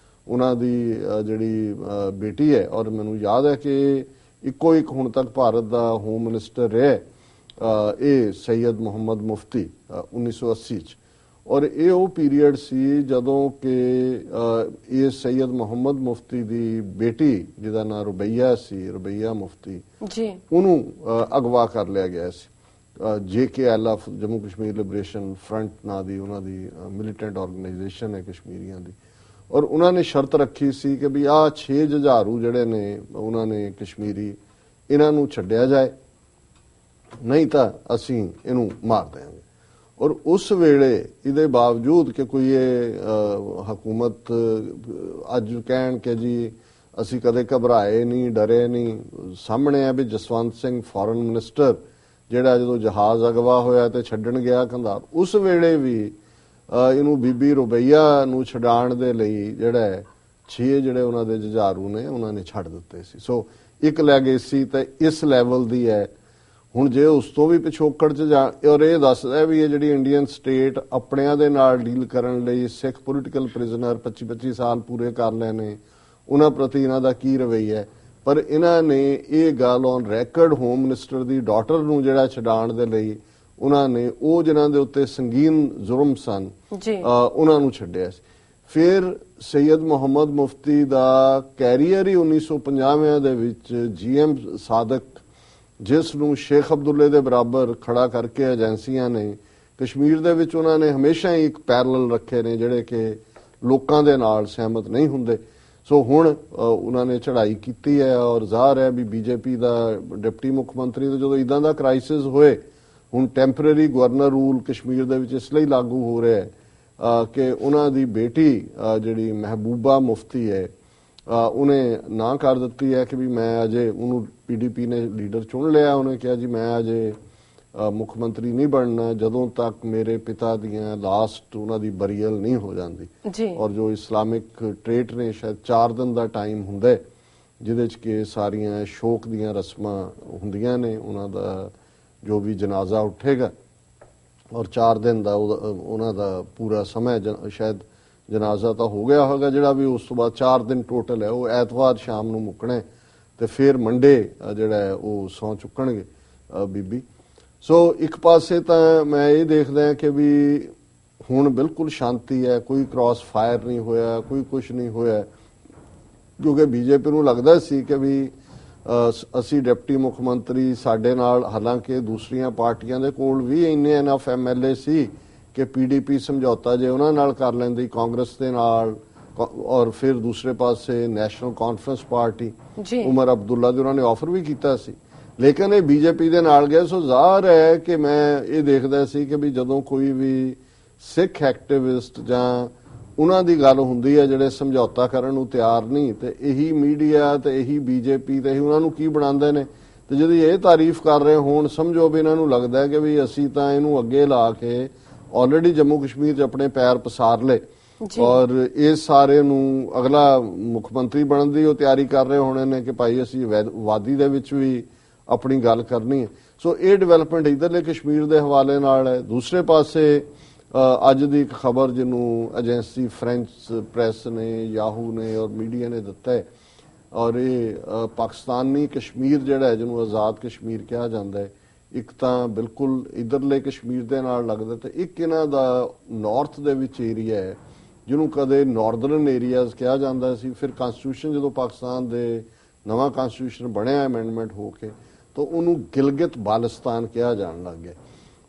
ਉਹਨਾਂ ਦੀ ਜਿਹੜੀ ਬੇਟੀ ਹੈ, ਔਰ ਮੈਨੂੰ ਯਾਦ ਹੈ ਕਿ ਇੱਕੋ ਇੱਕ ਹੁਣ ਤੱਕ ਭਾਰਤ ਦਾ ਹੋਮ ਮਿਨਿਸਟਰ ਰਿਹਾ ਇਹ ਸੈਯਦ ਮੁਹੰਮਦ ਮੁਫਤੀ 1980 ਚ। ਔਰ ਇਹ ਉਹ ਪੀਰੀਅਡ ਸੀ ਜਦੋਂ ਕਿ ਇਹ ਸੈਯਦ ਮੁਹੰਮਦ ਮੁਫਤੀ ਦੀ ਬੇਟੀ ਜਿਹਦਾ ਨਾਂ ਰੁਬਈਆ ਸੀ, ਰੁਬਈਆ ਮੁਫਤੀ ਜੀ, ਉਹਨੂੰ ਅਗਵਾ ਕਰ ਲਿਆ ਗਿਆ ਸੀ। JKLF Jammu Kashmir liberation front ਨਾਂ ਦੀ ਉਹਨਾਂ ਦੀ ਮਿਲੀਟੈਂਟ ਆਰਗੇਨਾਈਜੇਸ਼ਨ ਹੈ ਕਸ਼ਮੀਰੀਆਂ ਦੀ। ਔਰ ਉਹਨਾਂ ਨੇ ਸ਼ਰਤ ਰੱਖੀ ਸੀ ਕਿ ਵੀ ਆਹ 6 ਜੁਝਾਰੂ ਜਿਹੜੇ ਨੇ ਉਹਨਾਂ ਨੇ ਕਸ਼ਮੀਰੀ, ਇਹਨਾਂ ਨੂੰ ਛੱਡਿਆ ਜਾਏ, ਨਹੀਂ ਤਾਂ ਅਸੀਂ ਇਹਨੂੰ ਮਾਰ ਦਿਆਂਗੇ। ਔਰ ਉਸ ਵੇਲੇ ਇਹਦੇ ਬਾਵਜੂਦ ਕਿ ਕੋਈ ਇਹ ਹਕੂਮਤ ਅੱਜ ਕਹਿਣ ਕਿ ਜੀ ਅਸੀਂ ਕਦੇ ਘਬਰਾਏ ਨਹੀਂ, ਡਰੇ ਨਹੀਂ, ਸਾਹਮਣੇ ਆ ਵੀ ਜਸਵੰਤ ਸਿੰਘ ਫੋਰਨ ਮਿਨਿਸਟਰ ਜਿਹੜਾ ਜਦੋਂ ਜਹਾਜ਼ ਅਗਵਾ ਹੋਇਆ ਤੇ ਛੱਡਣ ਗਿਆ ਕੰਧਾਰ, ਉਸ ਵੇਲੇ ਵੀ ਇਹਨੂੰ ਬੀਬੀ ਰੁਬਈਆ ਨੂੰ ਛਡਾਉਣ ਦੇ ਲਈ ਜਿਹੜਾ 6 ਜਿਹੜੇ ਉਹਨਾਂ ਦੇ ਜੁਝਾਰੂ ਨੇ ਉਹਨਾਂ ਨੇ ਛੱਡ ਦਿੱਤੇ ਸੀ। ਸੋ ਇੱਕ ਲੈਗੇਸੀ ਤਾਂ ਇਸ ਲੈਵਲ ਦੀ ਹੈ। ਹੁਣ ਜੇ ਉਸ ਤੋਂ ਵੀ ਪਿਛੋਕੜ ਚ ਜਾ, ਔਰ ਇਹ ਦੱਸਦਾ ਵੀ ਇਹ ਜਿਹੜੀ ਇੰਡੀਅਨ ਸਟੇਟ ਆਪਣਿਆਂ ਦੇ ਨਾਲ ਡੀਲ ਕਰਨ ਲਈ ਸਿੱਖ ਪੋਲੀਟੀਕਲ ਪ੍ਰਿਜ਼ਨਰ 25-25 ਸਾਲ ਪੂਰੇ ਕਰ ਲਏ ਨੇ, ਉਹਨਾਂ ਪ੍ਰਤੀ ਇਹਨਾਂ ਦਾ ਕੀ ਰਵੱਈਆ ਹੈ। ਪਰ ਇਹਨਾਂ ਨੇ ਇਹ ਗੱਲ on ਰੈਕਰਡ home minister the daughter ਨੂੰ ਜਿਹੜਾ ਛਡਾਉਣ ਦੇ ਲਈ ਉਹਨਾਂ ਨੇ ਉਹ ਜਿਨ੍ਹਾਂ ਦੇ ਉੱਤੇ ਸੰਗੀਨ ਜ਼ੁਰਮ ਸਨ ਉਹਨਾਂ ਨੂੰ ਛੱਡਿਆ ਸੀ। ਫਿਰ ਸੈਯਦ ਮੁਹੰਮਦ ਮੁਫਤੀ ਦਾ ਕੈਰੀਅਰ ਹੀ 1950 ਦੇ ਵਿੱਚ GM ਸਾਦਕ, ਜਿਸ ਨੂੰ ਸ਼ੇਖ ਅਬਦੁੱਲੇ ਦੇ ਬਰਾਬਰ ਖੜਾ ਕਰਕੇ ਏਜੰਸੀਆਂ ਨੇ ਕਸ਼ਮੀਰ ਦੇ ਵਿੱਚ ਉਹਨਾਂ ਨੇ ਹਮੇਸ਼ਾ ਹੀ ਇੱਕ ਪੈਰਲਲ ਰੱਖੇ ਨੇ ਜਿਹੜੇ ਕਿ ਲੋਕਾਂ ਦੇ ਨਾਲ ਸਹਿਮਤ ਨਹੀਂ ਹੁੰਦੇ। ਸੋ ਹੁਣ ਉਹਨਾਂ ਨੇ ਚੜ੍ਹਾਈ ਕੀਤੀ ਹੈ ਔਰ ਜ਼ਾਹਰ ਹੈ ਵੀ ਬੀਜੇਪੀ ਦਾ ਡਿਪਟੀ ਮੁੱਖ ਮੰਤਰੀ ਦਾ ਜਦੋਂ ਇਦਾਂ ਦਾ ਕ੍ਰਾਈਸਿਸ ਹੋਏ, ਹੁਣ ਟੈਂਪਰੇਰੀ ਗਵਰਨਰ ਰੂਲ ਕਸ਼ਮੀਰ ਦੇ ਵਿੱਚ ਇਸ ਲਈ ਲਾਗੂ ਹੋ ਰਿਹਾ ਹੈ ਕਿ ਉਹਨਾਂ ਦੀ ਬੇਟੀ ਜਿਹੜੀ ਮਹਿਬੂਬਾ ਮੁਫਤੀ ਹੈ ਉਹਨੇ ਨਾ ਕਰ ਦਿੱਤੀ ਹੈ ਕਿ ਵੀ ਮੈਂ ਅਜੇ, ਉਹਨੂੰ PDP ਨੇ ਲੀਡਰ ਚੁਣ ਲਿਆ, ਉਹਨੇ ਕਿਹਾ ਜੀ ਮੈਂ ਅਜੇ ਮੁੱਖ ਮੰਤਰੀ ਨਹੀਂ ਬਣਨਾ ਜਦੋਂ ਤੱਕ ਮੇਰੇ ਪਿਤਾ ਦੀਆਂ ਲਾਸਟ ਉਹਨਾਂ ਦੀ ਬਰੀਅਲ ਨਹੀਂ ਹੋ ਜਾਂਦੀ। ਔਰ ਜੋ ਇਸਲਾਮਿਕ ਟ੍ਰੇਟ ਨੇ ਸ਼ਾਇਦ 4 ਦਿਨ ਦਾ ਟਾਈਮ ਹੁੰਦਾ ਜਿਹਦੇ ਚ ਕਿ ਸਾਰੀਆਂ ਸ਼ੋਕ ਦੀਆਂ ਰਸਮਾਂ ਹੁੰਦੀਆਂ ਨੇ, ਉਹਨਾਂ ਦਾ ਜੋ ਵੀ ਜਨਾਜ਼ਾ ਉੱਠੇਗਾ ਔਰ 4 ਦਿਨ ਦਾ ਉਹਨਾਂ ਦਾ ਪੂਰਾ ਸਮਾਂ, ਸ਼ਾਇਦ ਜਨਾਜ਼ਾ ਤਾਂ ਹੋ ਗਿਆ ਹੋਵੇਗਾ ਜਿਹੜਾ ਵੀ, ਉਸ ਤੋਂ ਬਾਅਦ 4 ਦਿਨ ਟੋਟਲ ਹੈ, ਉਹ ਐਤਵਾਰ ਸ਼ਾਮ ਨੂੰ ਮੁੱਕਣਾ ਤੇ ਫਿਰ ਮੰਡੇ ਜਿਹੜਾ ਹੈ ਉਹ ਸਹੁੰ ਚੁੱਕਣਗੇ ਬੀਬੀ। ਸੋ ਇੱਕ ਪਾਸੇ ਤਾਂ ਮੈਂ ਇਹ ਦੇਖਦਾ ਕਿ ਵੀ ਹੁਣ ਬਿਲਕੁਲ ਸ਼ਾਂਤੀ ਹੈ, ਕੋਈ ਕ੍ਰਾਸ ਫਾਇਰ ਨਹੀਂ ਹੋਇਆ, ਕੋਈ ਕੁਝ ਨਹੀਂ ਹੋਇਆ, ਕਿਉਂਕਿ ਬੀਜੇਪੀ ਨੂੰ ਲੱਗਦਾ ਸੀ ਕਿ ਵੀ ਅਸੀਂ ਡਿਪਟੀ ਮੁੱਖ ਮੰਤਰੀ ਸਾਡੇ ਨਾਲ, ਹਾਲਾਂਕਿ ਦੂਸਰੀਆਂ ਪਾਰਟੀਆਂ ਦੇ ਕੋਲ ਵੀ ਇੰਨੇ ਐਨਫ MLA ਸੀ ਕਿ PDP ਸਮਝੌਤਾ ਜੇ ਉਹਨਾਂ ਨਾਲ ਕਰ ਲੈਂਦੀ, ਕਾਂਗਰਸ ਦੇ ਨਾਲ, ਔਰ ਫਿਰ ਦੂਸਰੇ ਪਾਸੇ ਨੈਸ਼ਨਲ ਕਾਨਫਰੰਸ ਪਾਰਟੀ ਉਮਰ ਅਬਦੁੱਲਾ ਦੇ ਉਹਨਾਂ ਨੇ ਆਫਰ ਵੀ ਕੀਤਾ ਸੀ, ਲੇਕਿਨ ਇਹ ਬੀਜੇਪੀ ਦੇ ਨਾਲ ਗਏ। ਸੋ ਜ਼ਾਹਰ ਹੈ ਕਿ ਮੈਂ ਇਹ ਦੇਖਦਾ ਸੀ ਕਿ ਵੀ ਜਦੋਂ ਕੋਈ ਵੀ ਸਿੱਖ ਐਕਟਿਵਿਸਟ ਜਾਂ ਉਹਨਾਂ ਦੀ ਗੱਲ ਹੁੰਦੀ ਹੈ ਜਿਹੜੇ ਸਮਝੌਤਾ ਕਰਨ ਨੂੰ ਤਿਆਰ ਨਹੀਂ, ਤੇ ਇਹੀ ਮੀਡੀਆ ਤੇ ਇਹੀ ਬੀਜੇਪੀ ਤੇ ਇਹੀ ਉਹਨਾਂ ਨੂੰ ਕੀ ਬਣਾਉਂਦੇ ਨੇ। ਤੇ ਜਦੋਂ ਇਹ ਤਾਰੀਫ ਕਰ ਰਹੇ ਹੋਣ, ਸਮਝੋ ਵੀ ਇਹਨਾਂ ਨੂੰ ਲੱਗਦਾ ਕਿ ਵੀ ਅਸੀਂ ਤਾਂ ਇਹਨੂੰ ਅੱਗੇ ਲਾ ਕੇ ਆਲਰੇਡੀ ਜੰਮੂ ਕਸ਼ਮੀਰ 'ਚ ਆਪਣੇ ਪੈਰ ਪਸਾਰ ਲਏ ਔਰ ਇਸ ਸਾਰੇ ਨੂੰ ਅਗਲਾ ਮੁੱਖ ਮੰਤਰੀ ਬਣਨ ਦੀ ਉਹ ਤਿਆਰੀ ਕਰ ਰਹੇ ਹੋਣੇ ਨੇ ਕਿ ਭਾਈ ਅਸੀਂ ਵਾਦੀ ਦੇ ਵਿੱਚ ਵੀ ਆਪਣੀ ਗੱਲ ਕਰਨੀ ਹੈ। ਸੋ ਇਹ ਡਿਵੈਲਪਮੈਂਟ ਇਧਰਲੇ ਕਸ਼ਮੀਰ ਦੇ ਹਵਾਲੇ ਨਾਲ ਹੈ। ਦੂਸਰੇ ਪਾਸੇ ਅੱਜ ਦੀ ਇੱਕ ਖਬਰ ਜਿਹਨੂੰ ਏਜੰਸੀ ਫ੍ਰੈਂਚ ਪ੍ਰੈਸ ਨੇ, ਯਾਹੂ ਨੇ ਔਰ ਮੀਡੀਆ ਨੇ ਦਿੱਤਾ ਹੈ, ਔਰ ਇਹ ਪਾਕਿਸਤਾਨੀ ਕਸ਼ਮੀਰ ਜਿਹੜਾ ਹੈ ਜਿਹਨੂੰ ਆਜ਼ਾਦ ਕਸ਼ਮੀਰ ਕਿਹਾ ਜਾਂਦਾ ਹੈ, ਇੱਕ ਤਾਂ ਬਿਲਕੁਲ ਇਧਰਲੇ ਕਸ਼ਮੀਰ ਦੇ ਨਾਲ ਲੱਗਦਾ ਤੇ ਇੱਕ ਇਹਨਾਂ ਦਾ ਨਾਰਥ ਦੇ ਵਿੱਚ ਏਰੀਆ ਹੈ ਜਿਹਨੂੰ ਕਦੇ ਨਾਰਦਰਨ ਏਰੀਆਜ਼ ਕਿਹਾ ਜਾਂਦਾ ਸੀ। ਫਿਰ ਕਨਸਟੀਟਿਊਸ਼ਨ ਜਦੋਂ ਪਾਕਿਸਤਾਨ ਦੇ ਨਵਾਂ ਕਨਸਟੀਟਿਊਸ਼ਨ ਬਣਿਆ ਅਮੈਂਡਮੈਂਟ ਹੋ ਕੇ, ਤਾਂ ਉਹਨੂੰ ਗਿਲਗਿਤ ਬਾਲਸਤਾਨ ਕਿਹਾ ਜਾਣ ਲੱਗ ਗਿਆ।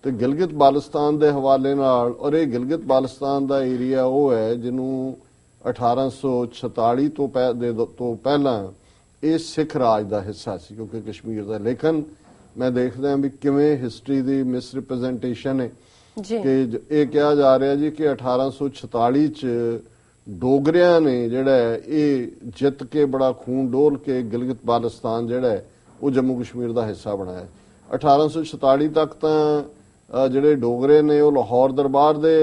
ਤੇ ਗਿਲਗਿਤ ਬਾਲਸਤਾਨ ਦੇ ਹਵਾਲੇ ਨਾਲ, ਔਰ ਇਹ ਗਿਲਗਿਤ ਬਾਲਸਤਾਨ ਦਾ ਏਰੀਆ ਉਹ ਹੈ ਜਿਹਨੂੰ 1846 ਤੋਂ ਪਹਿਲਾਂ ਇਹ ਸਿੱਖ ਰਾਜ ਦਾ ਹਿੱਸਾ ਸੀ, ਕਿਉਂਕਿ ਕਸ਼ਮੀਰ ਦਾ। ਲੇਕਿਨ ਮੈਂ ਦੇਖਦਾ ਵੀ ਕਿਵੇਂ ਹਿਸਟਰੀ ਦੀ ਮਿਸਰਿਪਰੈਜ਼ੈਂਟੇਸ਼ਨ ਹੈ ਕਿ ਇਹ ਕਿਹਾ ਜਾ ਰਿਹਾ ਜੀ ਕਿ 1846 ਚ ਡੋਗਰਿਆਂ ਨੇ ਜਿਹੜਾ ਇਹ ਜਿੱਤ ਕੇ ਬੜਾ ਖੂਨ ਡੋਲ ਕੇ ਗਿਲਗਿਤ ਬਾਲਸਤਾਨ ਜਿਹੜਾ ਉਹ ਜੰਮੂ ਕਸ਼ਮੀਰ ਦਾ ਹਿੱਸਾ ਬਣਾਇਆ। 1846 ਤੱਕ ਤਾਂ ਜਿਹੜੇ ਡੋਗਰੇ ਨੇ ਉਹ ਲਾਹੌਰ ਦਰਬਾਰ ਦੇ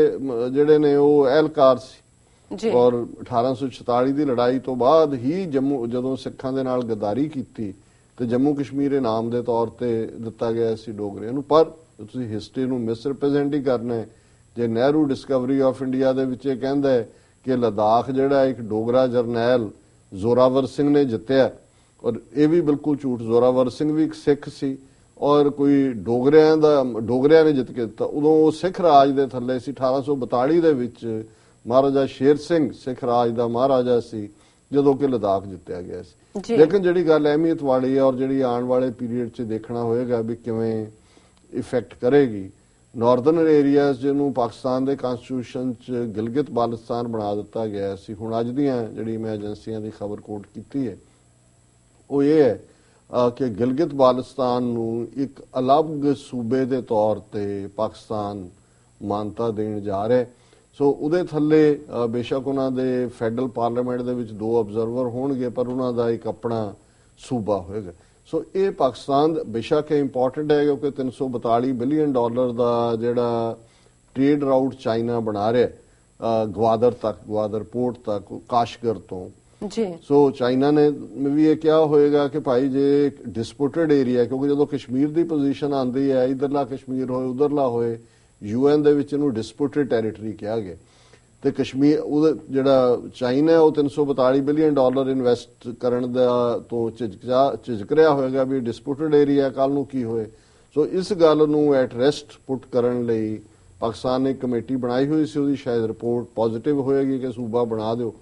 ਜਿਹੜੇ ਨੇ ਉਹ ਅਹਿਲਕਾਰ ਸੀ, ਔਰ 1846 ਦੀ ਲੜਾਈ ਤੋਂ ਬਾਅਦ ਹੀ ਜਦੋਂ ਸਿੱਖਾਂ ਦੇ ਨਾਲ ਗਦਾਰੀ ਕੀਤੀ ਤੇ ਜੰਮੂ ਕਸ਼ਮੀਰ ਇਨਾਮ ਦੇ ਤੌਰ ਤੇ ਦਿੱਤਾ ਗਿਆ ਸੀ ਡੋਗਰਿਆਂ ਨੂੰ। ਪਰ ਤੁਸੀਂ ਹਿਸਟਰੀ ਨੂੰ ਮਿਸਰਿਪਰੈਜ਼ੈਂਟ ਹੀ ਕਰਨਾ ਹੈ। ਜੇ ਨਹਿਰੂ ਡਿਸਕਵਰੀ ਆਫ ਇੰਡੀਆ ਦੇ ਵਿੱਚ ਇਹ ਕਹਿੰਦਾ ਹੈ ਕਿ ਲਦਾਖ ਜਿਹੜਾ ਇੱਕ ਡੋਗਰਾ ਜਰਨੈਲ ਜ਼ੋਰਾਵਰ ਸਿੰਘ ਨੇ ਜਿੱਤਿਆ, ਔਰ ਇਹ ਵੀ ਬਿਲਕੁਲ ਝੂਠ। ਜ਼ੋਰਾਵਰ ਸਿੰਘ ਵੀ ਇੱਕ ਸਿੱਖ ਸੀ ਔਰ ਕੋਈ ਡੋਗਰਿਆਂ ਨੇ ਜਿੱਤ ਕੇ ਦਿੱਤਾ। ਉਦੋਂ ਉਹ ਸਿੱਖ ਰਾਜ ਦੇ ਥੱਲੇ ਸੀ। 1842 ਦੇ ਵਿੱਚ ਮਹਾਰਾਜਾ ਸ਼ੇਰ ਸਿੰਘ ਸਿੱਖ ਰਾਜ ਦਾ ਮਹਾਰਾਜਾ ਸੀ ਜਦੋਂ ਕਿ ਲਦਾਖ ਜਿੱਤਿਆ ਗਿਆ ਸੀ। ਲੇਕਿਨ ਜਿਹੜੀ ਗੱਲ ਅਹਿਮੀਅਤ ਵਾਲੀ ਹੈ ਔਰ ਜਿਹੜੀ ਆਉਣ ਵਾਲੇ ਪੀਰੀਅਡ 'ਚ ਦੇਖਣਾ ਹੋਏਗਾ ਵੀ ਕਿਵੇਂ ਇਫੈਕਟ ਕਰੇਗੀ, ਨਾਰਦਰਨ ਏਰੀਆਜ਼ ਜਿਹਨੂੰ ਪਾਕਿਸਤਾਨ ਦੇ ਕਨਸਟੀਟਿਊਸ਼ਨ 'ਚ ਗਿਲਗਿਤ ਬਾਲਸਤਾਨ ਬਣਾ ਦਿੱਤਾ ਗਿਆ ਸੀ। ਹੁਣ ਅੱਜ ਦੀਆਂ ਜਿਹੜੀ ਮੈਂ ਏਜੰਸੀਆਂ ਦੀ ਖਬਰ ਕੋਟ ਕੀਤੀ ਹੈ ਉਹ ਇਹ ਹੈ ਕਿ ਗਿਲਗਿਤ ਬਾਲਸਤਾਨ ਨੂੰ ਇੱਕ ਅਲੱਗ ਸੂਬੇ ਦੇ ਤੌਰ ਤੇ ਪਾਕਿਸਤਾਨ ਮਾਨਤਾ ਦੇਣ ਜਾ ਰਿਹਾ। ਸੋ ਉਹਦੇ ਥੱਲੇ ਬੇਸ਼ੱਕ ਉਹਨਾਂ ਦੇ ਫੈਡਰਲ ਪਾਰਲੀਮੈਂਟ ਦੇ ਵਿੱਚ 2 ਅਬਜ਼ਰਵਰ ਹੋਣਗੇ, ਪਰ ਉਹਨਾਂ ਦਾ ਇੱਕ ਆਪਣਾ ਸੂਬਾ ਹੋਏਗਾ। ਸੋ ਇਹ ਪਾਕਿਸਤਾਨ ਬੇਸ਼ੱਕ ਇੰਪੋਰਟੈਂਟ ਹੈ ਕਿਉਂਕਿ $342 ਬਿਲੀਅਨ ਦਾ ਜਿਹੜਾ ਟ੍ਰੇਡ ਰਾਊਟ ਚਾਈਨਾ ਬਣਾ ਰਿਹਾ ਗਵਾਦਰ ਪੋਰਟ ਤੱਕ, ਕਾਸ਼ਗਰ ਤੋਂ। ਸੋ ਚਾਈਨਾ ਨੇ ਵੀ ਇਹ ਕਿਹਾ ਹੋਏਗਾ ਕਿ ਭਾਈ ਜੇ ਡਿਸਪਿਊਟਡ ਏਰੀਆ, ਕਿਉਂਕਿ ਜਦੋਂ ਕਸ਼ਮੀਰ ਦੀ ਪੋਜੀਸ਼ਨ ਆਉਂਦੀ ਹੈ, ਇਧਰਲਾ ਕਸ਼ਮੀਰ ਹੋਏ ਉਧਰਲਾ ਹੋਏ, UN ਦੇ ਵਿੱਚ ਇਹਨੂੰ ਡਿਸਪਿਊਟਡ ਟੈਰੀਟਰੀ ਕਿਹਾ ਗਿਆ। ਤੇ ਕਸ਼ਮੀਰ ਉਹਦਾ ਜਿਹੜਾ ਚਾਈਨਾ ਉਹ $342 ਬਿਲੀਅਨ ਇਨਵੈਸਟ ਕਰਨ ਦਾ ਤੋਂ ਝਿਜਕ ਰਿਹਾ ਹੋਏਗਾ ਵੀ ਡਿਸਪਿਊਟਡ ਏਰੀਆ ਕੱਲ ਨੂੰ ਕੀ ਹੋਏ। ਸੋ ਇਸ ਗੱਲ ਨੂੰ ਐਟ ਰੈਸਟ ਪੁੱਟ ਕਰਨ ਲਈ ਪਾਕਿਸਤਾਨ ਨੇ ਕਮੇਟੀ ਬਣਾਈ ਹੋਈ ਸੀ, ਉਹਦੀ ਸ਼ਾਇਦ ਰਿਪੋਰਟ ਪੋਜ਼ਿਟਿਵ ਹੋਏਗੀ ਕਿ ਸੂਬਾ ਬਣਾ ਦਿਓ।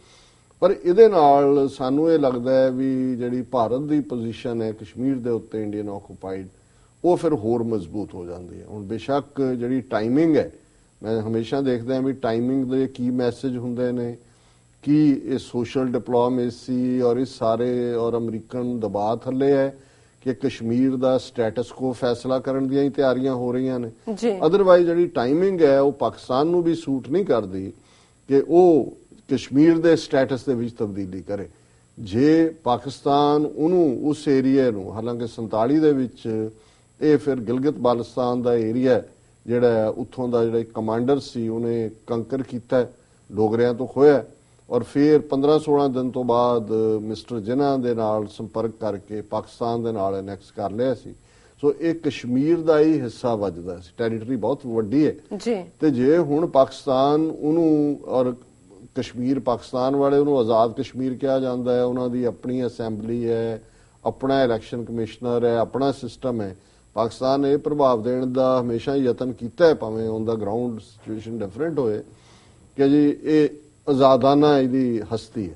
ਪਰ ਇਹਦੇ ਨਾਲ ਸਾਨੂੰ ਇਹ ਲੱਗਦਾ ਹੈ ਵੀ ਜਿਹੜੀ ਭਾਰਤ ਦੀ ਪੋਜੀਸ਼ਨ ਹੈ ਕਸ਼ਮੀਰ ਦੇ ਉੱਤੇ ਇੰਡੀਅਨ ਆਕੂਪਾਈਡ, ਉਹ ਫਿਰ ਹੋਰ ਮਜ਼ਬੂਤ ਹੋ ਜਾਂਦੀ ਹੈ। ਹੁਣ ਬੇਸ਼ੱਕ ਜਿਹੜੀ ਟਾਈਮਿੰਗ ਹੈ, ਮੈਂ ਹਮੇਸ਼ਾ ਦੇਖਦਾ ਹਾਂ ਵੀ ਟਾਈਮਿੰਗ ਦੇ ਕੀ ਮੈਸੇਜ ਹੁੰਦੇ ਨੇ, ਕੀ ਇਹ ਸੋਸ਼ਲ ਡਿਪਲੋਮੇਸੀ ਔਰ ਇਸ ਸਾਰੇ ਔਰ ਅਮਰੀਕਨ ਦਬਾਅ ਥੱਲੇ ਹੈ ਕਿ ਕਸ਼ਮੀਰ ਦਾ ਸਟੇਟਸ ਕੋ ਫੈਸਲਾ ਕਰਨ ਦੀਆਂ ਹੀ ਤਿਆਰੀਆਂ ਹੋ ਰਹੀਆਂ ਨੇ। ਅਦਰਵਾਈਜ਼ ਜਿਹੜੀ ਟਾਈਮਿੰਗ ਹੈ ਉਹ ਪਾਕਿਸਤਾਨ ਨੂੰ ਵੀ ਸੂਟ ਨਹੀਂ ਕਰਦੀ ਕਿ ਉਹ ਕਸ਼ਮੀਰ ਦੇ ਸਟੇਟਸ ਦੇ ਵਿੱਚ ਤਬਦੀਲੀ ਕਰੇ। ਜੇ ਪਾਕਿਸਤਾਨ ਉਹਨੂੰ ਉਸ ਏਰੀਆ ਨੂੰ, ਹਾਲਾਂਕਿ 47 ਦੇ ਵਿੱਚ ਇਹ ਫਿਰ ਗਿਲਗਿਤ ਬਾਲਸਤਾਨ ਦਾ ਏਰੀਆ ਜਿਹੜਾ ਉੱਥੋਂ ਦਾ ਜਿਹੜਾ ਕਮਾਂਡਰ ਸੀ ਉਹਨੇ ਕੰਕਰ ਕੀਤਾ, ਡੋਗਰਿਆਂ ਤੋਂ ਖੋਇਆ, ਔਰ ਫਿਰ 15-16 ਦਿਨ ਤੋਂ ਬਾਅਦ ਮਿਸਟਰ ਜਿਨ੍ਹਾਂ ਦੇ ਨਾਲ ਸੰਪਰਕ ਕਰਕੇ ਪਾਕਿਸਤਾਨ ਦੇ ਨਾਲ ਐਨੈਕਸ ਕਰ ਲਿਆ ਸੀ। ਸੋ ਇਹ ਕਸ਼ਮੀਰ ਦਾ ਹੀ ਹਿੱਸਾ ਵੱਜਦਾ ਸੀ। ਟੈਰੀਟਰੀ ਬਹੁਤ ਵੱਡੀ ਹੈ ਤੇ ਜੇ ਹੁਣ ਪਾਕਿਸਤਾਨ ਉਹਨੂੰ, ਔਰ ਕਸ਼ਮੀਰ ਪਾਕਿਸਤਾਨ ਵਾਲੇ ਉਹਨੂੰ ਆਜ਼ਾਦ ਕਸ਼ਮੀਰ ਕਿਹਾ ਜਾਂਦਾ ਹੈ, ਉਹਨਾਂ ਦੀ ਆਪਣੀ ਅਸੈਂਬਲੀ ਹੈ, ਆਪਣਾ ਇਲੈਕਸ਼ਨ ਕਮਿਸ਼ਨਰ ਹੈ, ਆਪਣਾ ਸਿਸਟਮ ਹੈ। ਪਾਕਿਸਤਾਨ ਨੇ ਇਹ ਪ੍ਰਭਾਵ ਦੇਣ ਦਾ ਹਮੇਸ਼ਾ ਯਤਨ ਕੀਤਾ ਹੈ, ਭਾਵੇਂ on the ground situation different ਹੋਏ, ਕਿ ਜੀ ਇਹ ਆਜ਼ਾਦਾਨਾ ਇਹਦੀ ਹਸਤੀ ਹੈ।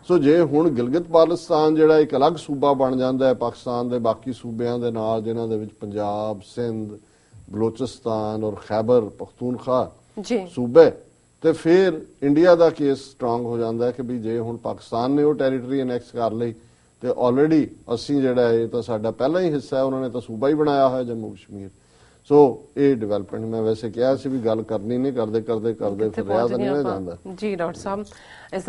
ਸੋ ਜੇ ਹੁਣ ਗਿਲਗਿਤ ਬਾਲਸਤਾਨ ਜਿਹੜਾ ਇੱਕ ਅਲੱਗ ਸੂਬਾ ਬਣ ਜਾਂਦਾ ਹੈ ਪਾਕਿਸਤਾਨ ਦੇ ਬਾਕੀ ਸੂਬਿਆਂ ਦੇ ਨਾਲ, ਜਿਨ੍ਹਾਂ ਦੇ ਵਿੱਚ ਪੰਜਾਬ, ਸਿੰਧ, ਬਲੋਚਿਸਤਾਨ ਔਰ ਖੈਬਰ ਪਖਤੂਨਖਵਾ ਸੂਬੇ, ਤੇ ਫਿਰ ਇੰਡੀਆ ਦਾ ਕੇਸ ਸਟਰੋਂਗ ਹੋ ਜਾਂਦਾ ਹੈ ਕਿ ਵੀ ਜੇ ਹੁਣ ਪਾਕਿਸਤਾਨ ਨੇ ਉਹ ਟੈਰੀਟਰੀ ਅਨੈਕਸ ਕਰ ਲਈ ਤੇ ਆਲਰੇਡੀ ਅਸੀਂ ਜਿਹੜਾ ਇਹ ਤਾਂ ਸਾਡਾ ਪਹਿਲਾਂ ਹੀ ਹਿੱਸਾ ਹੈ, ਉਹਨਾਂ ਨੇ ਤਾਂ ਸੂਬਾ ਹੀ ਬਣਾਇਆ ਹੋਇਆ ਜੰਮੂ ਕਸ਼ਮੀਰ। ਸੋ ਇਹ ਡਿਵੈਲਪਮੈਂਟ ਮੈਂ ਵੈਸੇ ਕਿਹਾ ਸੀ ਵੀ ਗੱਲ ਕਰਨੀ ਨਹੀਂ, ਕਰਦੇ ਫਿਰ ਰਿਹਾ ਤਾਂ ਨਹੀਂ ਜਾਂਦਾ। ਜੀ ਡਾਕਟਰ ਸਾਹਿਬ, ਇਸ